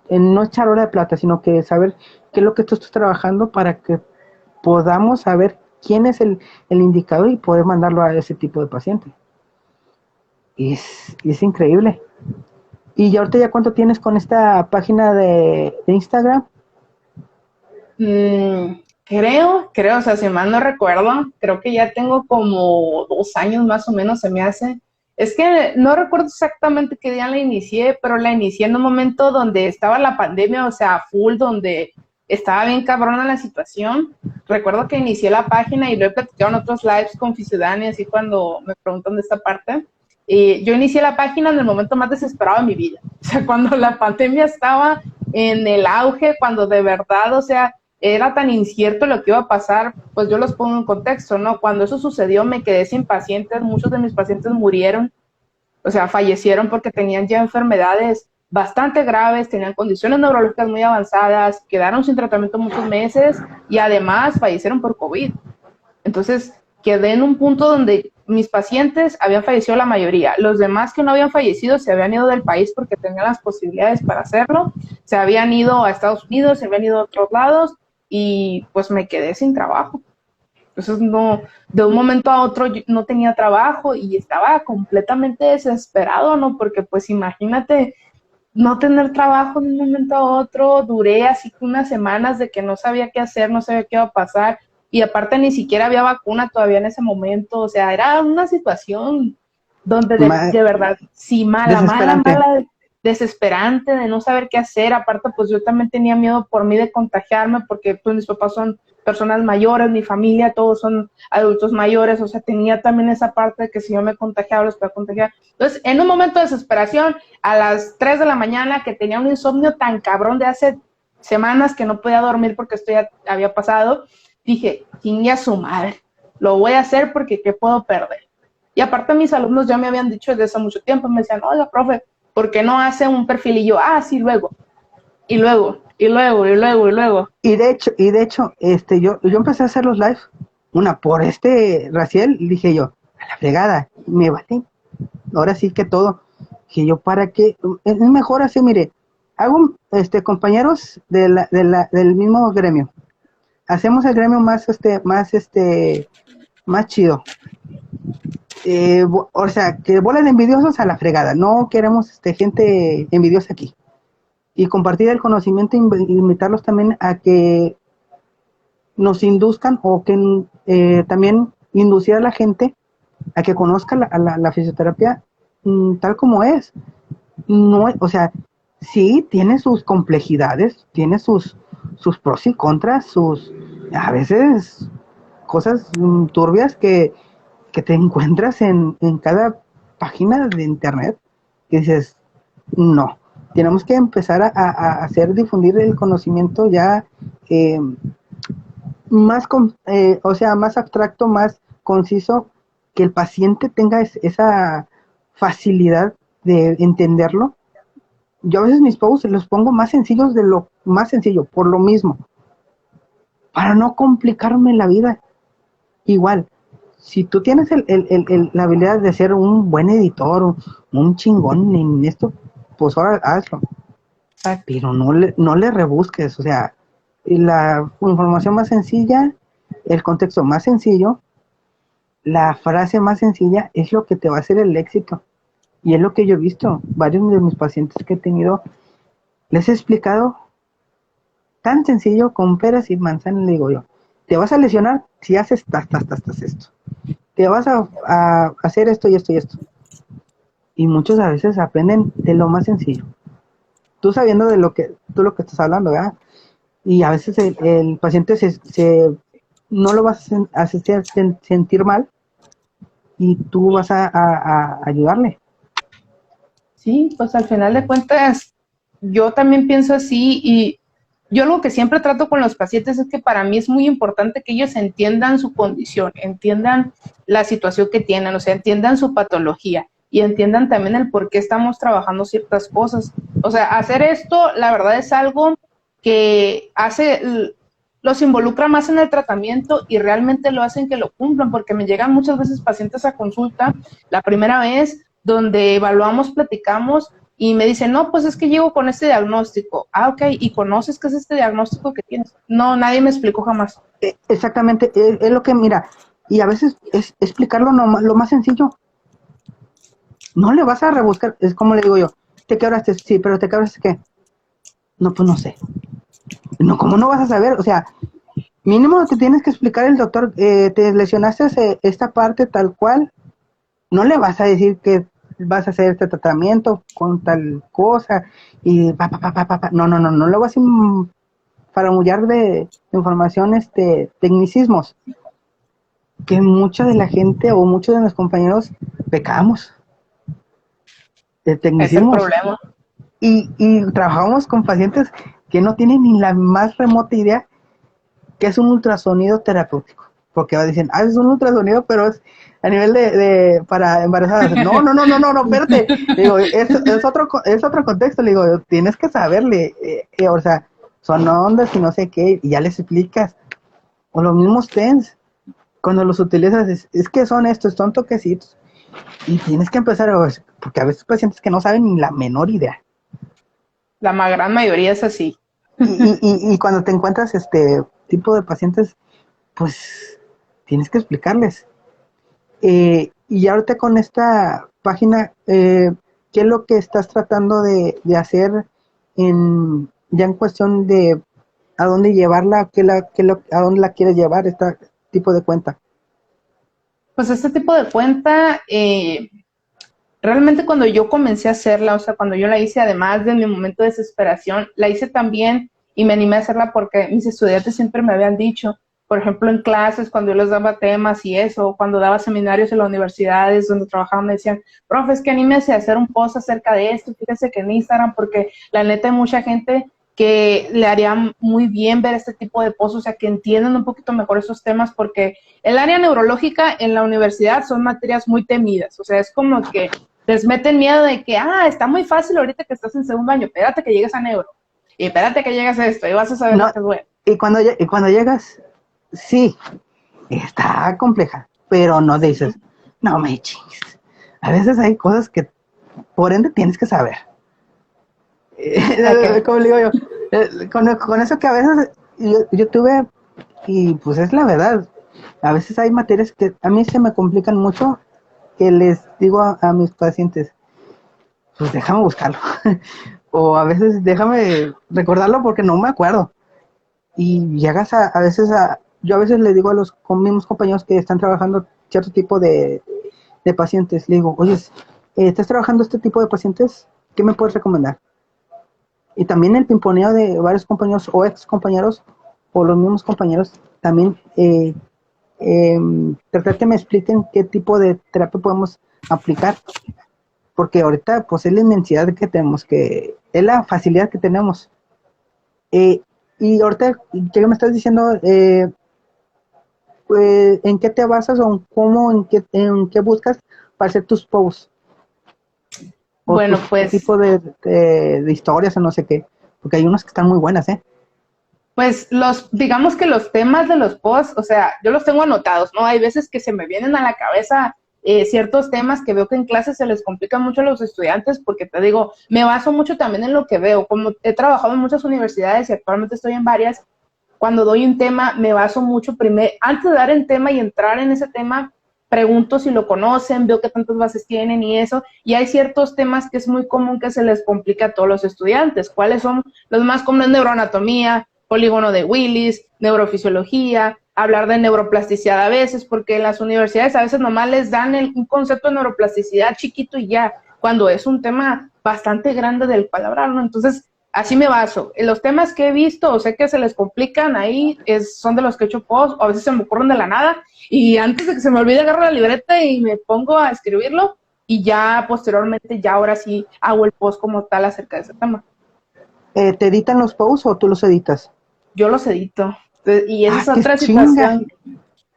no echar hora de plata, sino que saber qué es lo que tú estás trabajando para que podamos saber quién es el indicado y poder mandarlo a ese tipo de paciente. Es increíble. ¿Y ya ahorita ya cuánto tienes con esta página de Instagram? Creo, o sea, si mal no recuerdo, creo que ya tengo como 2 años más o menos, se me hace. Es que no recuerdo exactamente qué día la inicié, pero la inicié en un momento donde estaba la pandemia, o sea, full, donde estaba bien cabrona la situación. Recuerdo que inicié la página y lo he platicado en otros lives con Fisiudani, así cuando me preguntan de esta parte. Yo inicié la página en el momento más desesperado de mi vida. O sea, cuando la pandemia estaba en el auge, cuando de verdad, o sea, era tan incierto lo que iba a pasar, pues yo los pongo en contexto, ¿no? Cuando eso sucedió me quedé sin pacientes, muchos de mis pacientes murieron, o sea, fallecieron porque tenían ya enfermedades bastante graves, tenían condiciones neurológicas muy avanzadas, quedaron sin tratamiento muchos meses y además fallecieron por COVID. Entonces, quedé en un punto donde mis pacientes habían fallecido la mayoría. Los demás que no habían fallecido se habían ido del país porque tenían las posibilidades para hacerlo. Se habían ido a Estados Unidos, se habían ido a otros lados y pues me quedé sin trabajo. Entonces, no, de un momento a otro yo no tenía trabajo y estaba completamente desesperado, ¿no? Porque pues imagínate no tener trabajo de un momento a otro, duré así unas semanas de que no sabía qué hacer, no sabía qué iba a pasar, y aparte ni siquiera había vacuna todavía en ese momento, o sea, era una situación donde de verdad, sí, Desesperante. mala, desesperante de no saber qué hacer, aparte pues yo también tenía miedo por mí de contagiarme, porque pues mis papás son personas mayores, mi familia, todos son adultos mayores, o sea, tenía también esa parte de que si yo me contagiaba, los podía contagiar. Entonces, en un momento de desesperación, a las 3 de la mañana, que tenía un insomnio tan cabrón de hace semanas que no podía dormir porque esto ya había pasado, dije, chingue a su madre, lo voy a hacer porque ¿qué puedo perder? Y aparte mis alumnos ya me habían dicho desde hace mucho tiempo, me decían, oiga, profe, ¿por qué no hace un perfil? Y yo, sí, luego, y luego, y luego, y luego, y luego. Y de hecho, yo empecé a hacer los live, una por Raciel, dije yo, a la fregada, me vale, ahora sí que todo, que yo para qué, es mejor así, mire, hago, compañeros del mismo gremio, hacemos el gremio más chido, o sea, que vuelan envidiosos a la fregada, no queremos, gente envidiosa aquí, y compartir el conocimiento, invitarlos también a que nos induzcan o que también inducir a la gente a que conozca la fisioterapia tal como es. No, o sea, sí tiene sus complejidades, tiene sus pros y contras, a veces cosas turbias que te encuentras en cada página de internet que dices, no, tenemos que empezar a hacer difundir el conocimiento ya eh, o sea, más abstracto, más conciso, que el paciente tenga esa facilidad de entenderlo. Yo a veces mis posts los pongo más sencillos de lo más sencillo, por lo mismo, para no complicarme la vida. Igual, si tú tienes la habilidad de ser un buen editor, un chingón en esto, pues ahora hazlo. Pero no le rebusques, o sea, la información más sencilla, el contexto más sencillo, la frase más sencilla es lo que te va a hacer el éxito. Y es lo que yo he visto. Varios de mis pacientes que he tenido, les he explicado tan sencillo, con peras y manzanas, le digo yo, te vas a lesionar si haces esto. Te vas a hacer esto y esto y esto. Y muchos a veces aprenden de lo más sencillo. Tú sabiendo de tú lo que estás hablando, ¿verdad? Y a veces el paciente no lo vas a hacer sentir mal y tú vas a ayudarle. Sí, pues al final de cuentas, yo también pienso así y yo lo que siempre trato con los pacientes es que para mí es muy importante que ellos entiendan su condición, entiendan la situación que tienen, o sea, entiendan su patología y entiendan también el por qué estamos trabajando ciertas cosas. O sea, hacer esto, la verdad es algo que los involucra más en el tratamiento y realmente lo hacen que lo cumplan, porque me llegan muchas veces pacientes a consulta, la primera vez donde evaluamos, platicamos y me dicen, no, pues es que llego con este diagnóstico. Ah, ok, ¿y conoces qué es este diagnóstico que tienes? No, nadie me explicó jamás. Exactamente, es lo que mira, y a veces es explicarlo lo más sencillo. No le vas a rebuscar, es como le digo yo, ¿te quebraste? Sí, pero ¿te quebraste qué? No, pues no sé. No, ¿cómo no vas a saber? O sea, mínimo te tienes que explicar el doctor, te lesionaste esta parte tal cual, no le vas a decir que vas a hacer este tratamiento con tal cosa y no le vas a faramullar de información, tecnicismos, que mucha de la gente o muchos de los compañeros pecamos de Es el tecnicismos problema. y trabajamos con pacientes que no tienen ni la más remota idea que es un ultrasonido terapéutico, porque dicen, es un ultrasonido, pero es a nivel para embarazadas. No, espérate. Digo, es otro contexto. Le digo, tienes que saberle, o sea, son ondas y no sé qué, y ya les explicas. O los mismos TENS, cuando los utilizas, es que son toquecitos. Y tienes que empezar a ver, porque a veces pacientes que no saben ni la menor idea. La gran mayoría es así. Y cuando te encuentras este tipo de pacientes, pues tienes que explicarles. Y ahorita con esta página, ¿qué es lo que estás tratando de hacer ya en cuestión de a dónde llevarla, a dónde la quieres llevar este tipo de cuenta? Pues este tipo de cuenta, realmente cuando yo comencé a hacerla, o sea, cuando yo la hice, además de mi momento de desesperación, la hice también y me animé a hacerla porque mis estudiantes siempre me habían dicho, por ejemplo, en clases, cuando yo les daba temas y eso, cuando daba seminarios en las universidades donde trabajaba, me decían, profe, es que anímese a hacer un post acerca de esto, fíjese que en Instagram, porque la neta hay mucha gente que le haría muy bien ver este tipo de posts, o sea, que entiendan un poquito mejor esos temas, porque el área neurológica en la universidad son materias muy temidas, o sea, es como que les meten miedo de que, está muy fácil ahorita que estás en segundo año, espérate que llegues a neuro, y espérate que llegues a esto, y vas a saber No, lo que es bueno. y cuando llegas, sí, está compleja, pero no dices, no me chingues. A veces hay cosas que por ende tienes que saber. Okay. Como le digo yo, con eso que a veces yo tuve, y pues es la verdad, a veces hay materias que a mí se me complican mucho, que les digo a mis pacientes, pues déjame buscarlo, o a veces déjame recordarlo porque no me acuerdo, y llegas yo a veces le digo a los mismos compañeros que están trabajando cierto tipo de pacientes, le digo, oye, ¿estás trabajando este tipo de pacientes? ¿Qué me puedes recomendar? Y también el pimponeo de varios compañeros o ex compañeros o los mismos compañeros, también tratar que me expliquen qué tipo de terapia podemos aplicar, porque ahorita pues es la inmensidad que tenemos, que es la facilidad que tenemos. Eh, y ahorita que me estás diciendo, pues, ¿en qué te basas o en qué buscas para hacer tus posts? O Bueno, qué pues tipo de historias o no sé qué, porque hay unas que están muy buenas, ¿eh? Pues digamos que los temas de los posts, o sea, yo los tengo anotados, ¿no? Hay veces que se me vienen a la cabeza ciertos temas que veo que en clase se les complica mucho a los estudiantes, porque te digo, me baso mucho también en lo que veo. Como he trabajado en muchas universidades y actualmente estoy en varias, cuando doy un tema, me baso mucho primero, antes de dar el tema y entrar en ese tema, pregunto si lo conocen, veo qué tantas bases tienen y eso, y hay ciertos temas que es muy común que se les complica a todos los estudiantes. ¿Cuáles son los más comunes? Neuroanatomía, polígono de Willis, neurofisiología, hablar de neuroplasticidad a veces, porque en las universidades a veces nomás les dan un concepto de neuroplasticidad chiquito y ya, cuando es un tema bastante grande del cual hablar, ¿no? Entonces, así me baso. En los temas que he visto o sé que se les complican ahí, son de los que he hecho post, o a veces se me ocurren de la nada, y antes de que se me olvide agarro la libreta y me pongo a escribirlo, y ya posteriormente, ya ahora sí hago el post como tal acerca de ese tema. ¿Te editan los posts o tú los editas? Yo los edito. Y esa es Qué otra chinga. situación.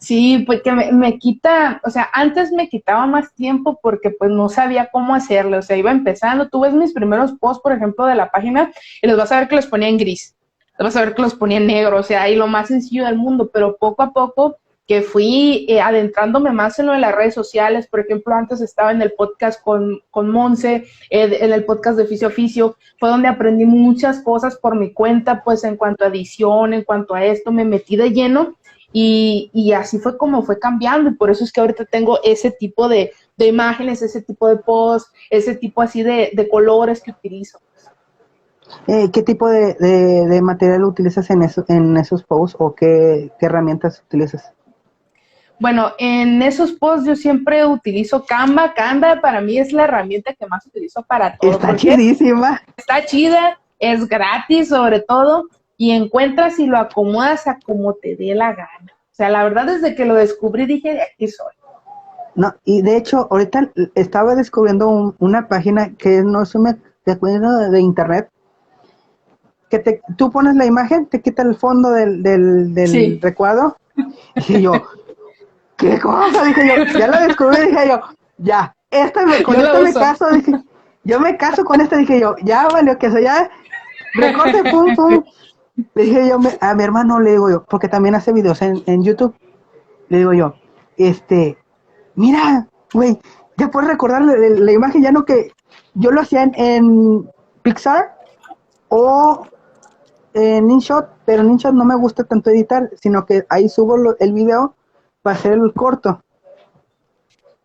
Sí, porque me quita, o sea, antes me quitaba más tiempo porque pues no sabía cómo hacerlo, o sea, iba empezando, tú ves mis primeros posts, por ejemplo, de la página y los vas a ver que los ponía en gris, los vas a ver que los ponía en negro, o sea, y lo más sencillo del mundo, pero poco a poco que fui adentrándome más en lo de las redes sociales, por ejemplo, antes estaba en el podcast con Monse, en el podcast de Oficio Oficio, fue donde aprendí muchas cosas por mi cuenta, pues en cuanto a edición, en cuanto a esto, me metí de lleno y así fue como fue cambiando y por eso es que ahorita tengo ese tipo de imágenes, ese tipo de posts, ese tipo así de colores que utilizo. ¿Qué tipo de material utilizas en esos posts o qué herramientas utilizas? Bueno, en esos posts yo siempre utilizo Canva. Canva para mí es la herramienta que más utilizo para todo. Está chidísima. Está chida, es gratis sobre todo, y encuentras y lo acomodas a como te dé la gana. O sea, la verdad desde que lo descubrí dije, de aquí soy. No, y de hecho, ahorita estaba descubriendo una página que no es una de internet, que tú pones la imagen, te quita el fondo del Sí. recuadro, y yo, ¿qué cosa? Dije yo, ya la descubrí, dije yo, ya, con Yo esta lo me uso. caso, dije, yo me caso con esta, dije yo, ya valió que eso, ya, recorte, pum, pum. Le dije yo a mi hermano, le digo yo, porque también hace videos en YouTube, le digo yo, mira, güey, ya puedes recordar la imagen, ya no que yo lo hacía en Pixar o en InShot, pero en InShot no me gusta tanto editar, sino que ahí subo el video para hacer el corto.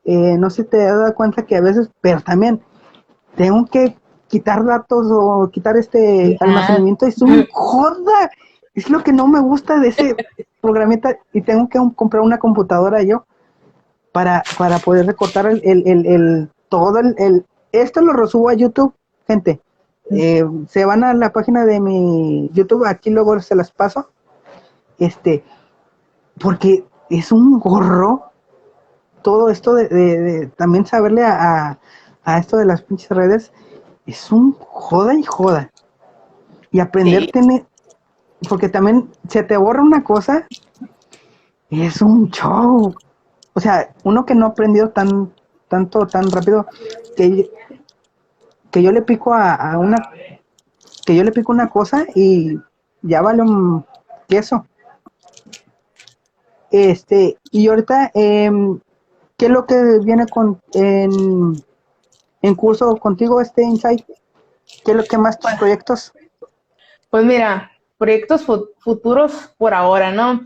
No sé si te has dado cuenta que a veces, pero también tengo que quitar datos o quitar Ya. almacenamiento, es un joda, es lo que no me gusta de ese programita y tengo que comprar una computadora yo para poder recortar todo esto lo resubo a YouTube, gente. Se van a la página de mi YouTube, aquí luego se las paso, porque es un gorro todo esto de también saberle a esto de las pinches redes, es un joda y joda. Y aprender Sí. tiene, porque también se te borra una cosa, es un show. O sea, uno que no ha aprendido tan rápido, que, que yo le pico a una, que yo le pico una cosa y ya vale un queso. Y ahorita, ¿qué es lo que viene en curso contigo, Insight? ¿Qué es lo que más tus proyectos? Pues mira, proyectos futuros por ahora, ¿no?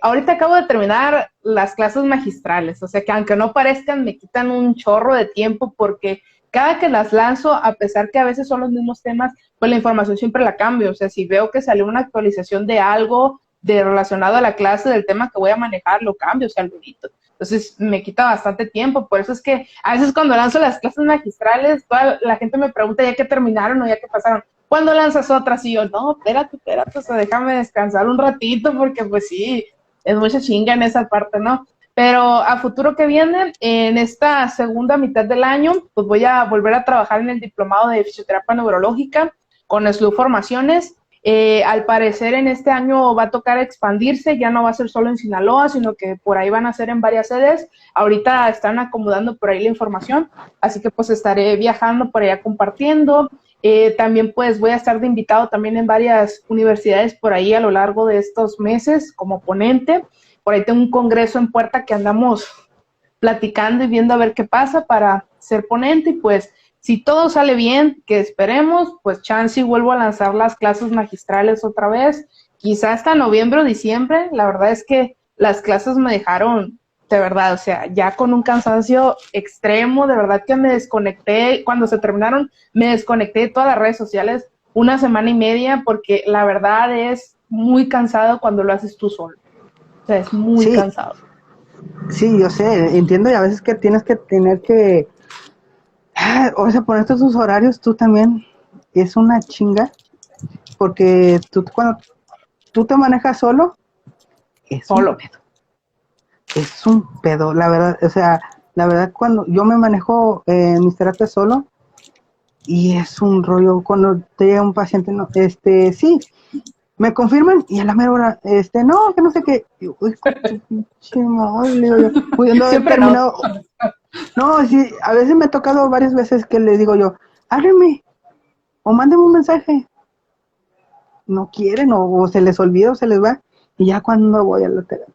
Ahorita acabo de terminar las clases magistrales, o sea que aunque no parezcan, me quitan un chorro de tiempo porque cada que las lanzo, a pesar que a veces son los mismos temas, pues la información siempre la cambio. O sea, si veo que salió una actualización de algo relacionado a la clase, del tema que voy a manejar, lo cambio, o sea, lo edito. Entonces me quita bastante tiempo, por eso es que a veces cuando lanzo las clases magistrales, toda la gente me pregunta ya que terminaron o ya que pasaron. ¿Cuándo lanzas otras? Y yo, no, espérate, o sea, déjame descansar un ratito porque pues sí, es mucha chinga en esa parte, ¿no? Pero a futuro que viene, en esta segunda mitad del año, pues voy a volver a trabajar en el diplomado de fisioterapia neurológica con SLU Formaciones. Al parecer en este año va a tocar expandirse, ya no va a ser solo en Sinaloa, sino que por ahí van a ser en varias sedes. Ahorita están acomodando por ahí la información, así que pues estaré viajando por allá compartiendo. También pues voy a estar de invitado también en varias universidades por ahí a lo largo de estos meses como ponente. Por ahí tengo un congreso en puerta que andamos platicando y viendo a ver qué pasa para ser ponente y pues si todo sale bien, que esperemos, pues chance y vuelvo a lanzar las clases magistrales otra vez, quizá hasta noviembre o diciembre. La verdad es que las clases me dejaron de verdad, o sea, ya con un cansancio extremo, de verdad que me desconecté, cuando se terminaron, me desconecté de todas las redes sociales una semana y media, porque la verdad es muy cansado cuando lo haces tú solo, o sea, es muy Sí, cansado. sí, yo sé, entiendo y a veces que tienes que tener que, o sea, ponerte tus horarios tú también, es una chinga, porque tú cuando tú te manejas solo, es un Solo. pedo, la verdad, o sea, la verdad cuando yo me manejo en mis terapias solo, y es un rollo cuando te llega un paciente, no, sí, me confirman y a la mera hora, no, que no sé qué. Y, uy, pinche madre, le digo yo, pudiendo haber Siempre terminado. No, sí, a veces me ha tocado varias veces que le digo yo, háganme, o mándenme un mensaje. No quieren, o se les olvida, o se les va, y ya cuando voy a la terapia.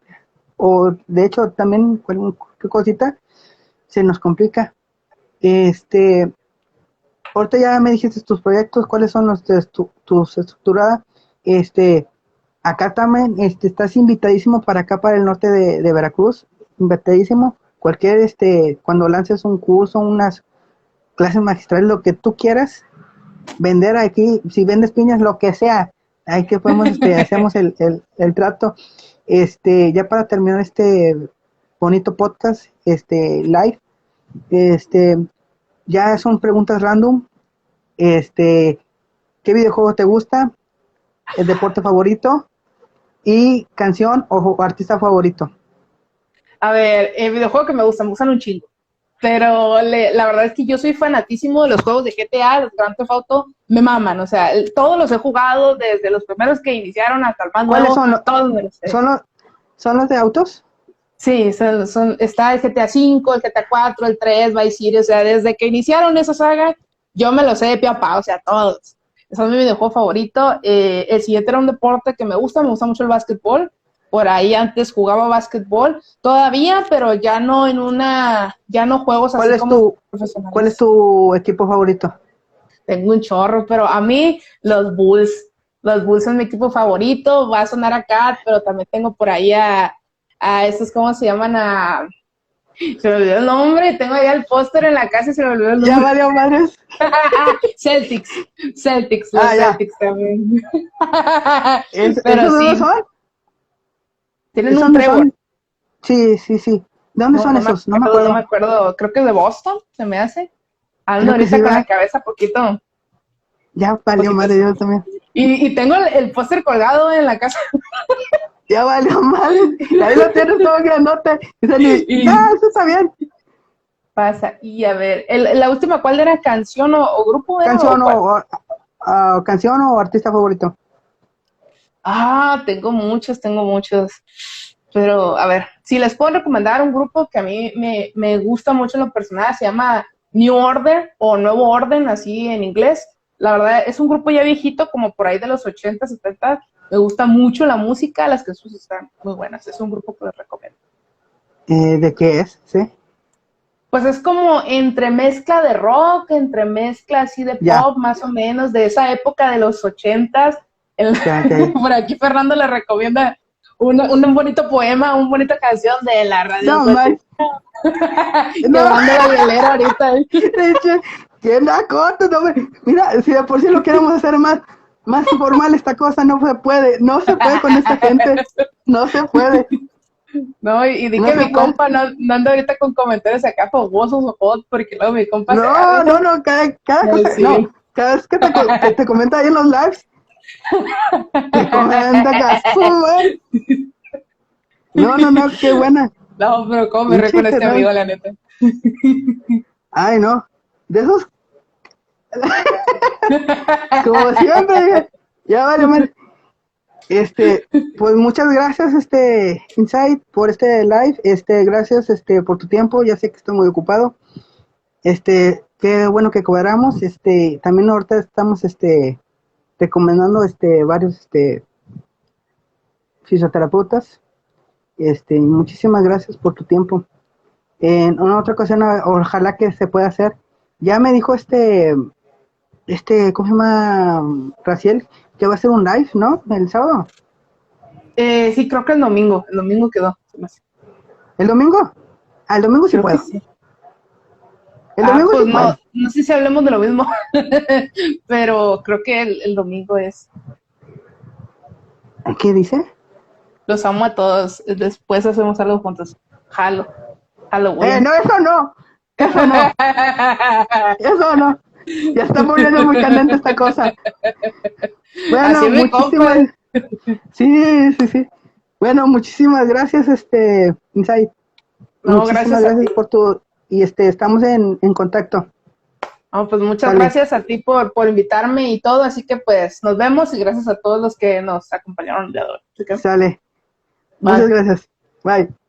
O, de hecho, también, cualquier cosita, se nos complica. Ahorita ya me dijiste tus proyectos, cuáles son tus estructuradas. Acá también, estás invitadísimo para acá, para el norte de Veracruz, invitadísimo. Cualquier, cuando lances un curso, unas clases magistrales, lo que tú quieras, vender aquí, si vendes piñas, lo que sea, ahí que podemos, hacemos el trato. Ya para terminar este bonito podcast, live, ya son preguntas random. ¿Qué videojuego te gusta? ¿El deporte favorito? Y canción o artista favorito. A ver, el videojuego que me gustan un chingo. Pero la verdad es que yo soy fanatísimo de los juegos de GTA, los Grand Theft Auto, me maman, o sea, todos los he jugado, desde los primeros que iniciaron hasta el más ¿Cuáles nuevo, son todos me los sé. ¿Son los de autos? Sí, está el GTA V, el GTA 4, el 3, Vice City, o sea, desde que iniciaron esa saga, yo me los sé de pie a pa, o sea, todos. Ese es mi videojuego favorito. El siguiente era un deporte que me gusta mucho el básquetbol. Por ahí antes jugaba básquetbol todavía, pero ya no ya no juegos así como profesionales. ¿Cuál es tu equipo favorito? Tengo un chorro, pero a mí los Bulls son mi equipo favorito, va a sonar acá, pero también tengo por ahí a estos, ¿cómo se llaman? Se me olvidó el nombre, tengo allá el póster en la casa y se me olvidó el nombre. Ya valió madres. Celtics, los Celtics también. Pero ¿esos sí. ¿Son? Tienen un Trevor. Sí. ¿De dónde son esos? No me acuerdo. No me acuerdo, creo que es de Boston, se me hace. Ando ahorita con la cabeza poquito. Ya valió madre, yo también. Y tengo el póster colgado en la casa. Ya valió madre. Ahí lo tienes todo grandote. Eso está bien. Pasa. Y a ver, la última, ¿cuál era? ¿Canción o grupo? ¿Canción o artista favorito? Tengo muchos. Pero, a ver, si les puedo recomendar un grupo que a mí me gusta mucho en lo personal, se llama New Order o Nuevo Orden, así en inglés. La verdad, es un grupo ya viejito, como por ahí de los 80, 70. Me gusta mucho la música, las canciones están muy buenas. Es un grupo que les recomiendo. ¿De qué es? ¿Sí? Pues es como entre mezcla de rock, entre mezcla así de pop, más o menos, de esa época de los 80. Por aquí Fernando le recomienda un bonito poema, una bonita canción de la radio. No, man. Quebrando la hielera ahorita. ¿Quién da corto? No, mira, si de por sí lo queremos hacer más formal esta cosa, no se puede con esta gente, no se puede. No, y di que mi compa no anda ahorita con comentarios acá fogosos o hot, porque luego mi compa No, cada cosa, sí. No, cada vez que te comenta ahí en los lives, te comenta acá, No, qué buena. No, pero cómo me río con este amigo, la neta. Ay, no, de esos, como siempre, ya vale, man. Pues muchas gracias, Insight, por este live, gracias, por tu tiempo, ya sé que estoy muy ocupado, qué bueno que cuadramos, también ahorita estamos, recomendando, varios, fisioterapeutas, muchísimas gracias por tu tiempo. En una otra ocasión, ojalá que se pueda hacer. Ya me dijo ¿cómo se llama? Raciel, que va a ser un live, ¿no? El sábado. Sí, creo que el domingo quedó. ¿El domingo? El domingo sí puedo. Sí. El domingo pues sí puedo. No sé si hablemos de lo mismo, pero creo que el domingo es. ¿Qué dice? Los amo a todos, después hacemos algo juntos. Halloween. No, eso no. Eso no. Ya está poniendo muy caliente esta cosa. Bueno, muchísimas. Sí. Bueno, muchísimas gracias, Insight. No, muchísimas gracias por tu. Y estamos en contacto. No, pues muchas Sale. gracias a ti por invitarme y todo, así que pues nos vemos y gracias a todos los que nos acompañaron el día de hoy. Así que, Sale. bye. Muchas gracias. Bye.